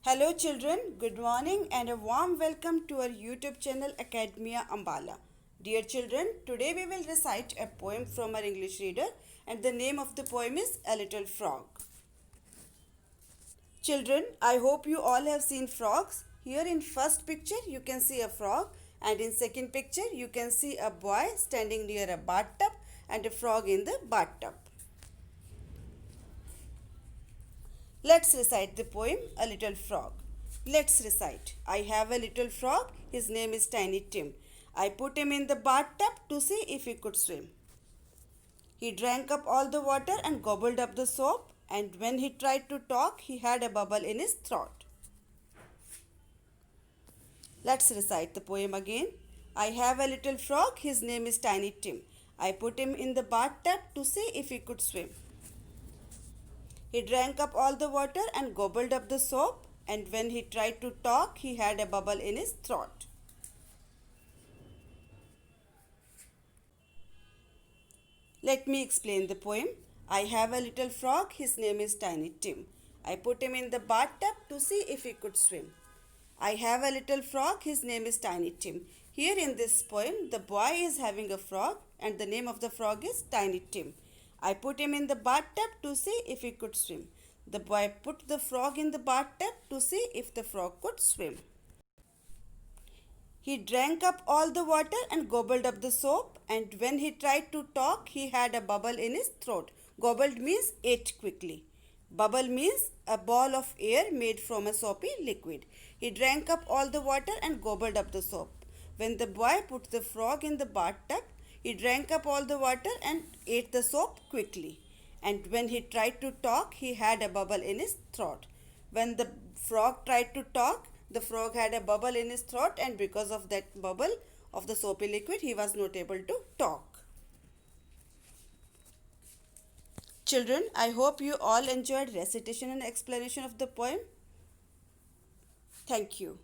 Hello children, good morning and a warm welcome to our YouTube channel Academia Ambala. Dear children, today we will recite a poem from our English reader and the name of the poem is A Little Frog. Children, I hope you all have seen frogs. Here in first picture you can see a frog and in second picture you can see a boy standing near a bathtub and a frog in the bathtub. Let's recite the poem A Little Frog. Let's recite. I have a little frog. His name is Tiny Tim. I put him in the bathtub to see if he could swim. He drank up all the water and gobbled up the soap, and when he tried to talk, he had a bubble in his throat. Let's recite the poem again. I have a little frog. His name is Tiny Tim. I put him in the bathtub to see if he could swim. He drank up all the water and gobbled up the soap, and when he tried to talk, he had a bubble in his throat. Let me explain the poem. I have a little frog, his name is Tiny Tim. I put him in the bathtub to see if he could swim. I have a little frog, his name is Tiny Tim. Here in this poem, the boy is having a frog and the name of the frog is Tiny Tim. I put him in the bathtub to see if he could swim. The boy put the frog in the bathtub to see if the frog could swim. He drank up all the water and gobbled up the soap, and when he tried to talk, he had a bubble in his throat. Gobbled means ate quickly. Bubble means a ball of air made from a soapy liquid. He drank up all the water and gobbled up the soap. When the boy put the frog in the bathtub, he drank up all the water and ate the soap quickly. And when he tried to talk, he had a bubble in his throat. When the frog tried to talk, the frog had a bubble in his throat, and because of that bubble of the soapy liquid, he was not able to talk. Children, I hope you all enjoyed recitation and explanation of the poem. Thank you.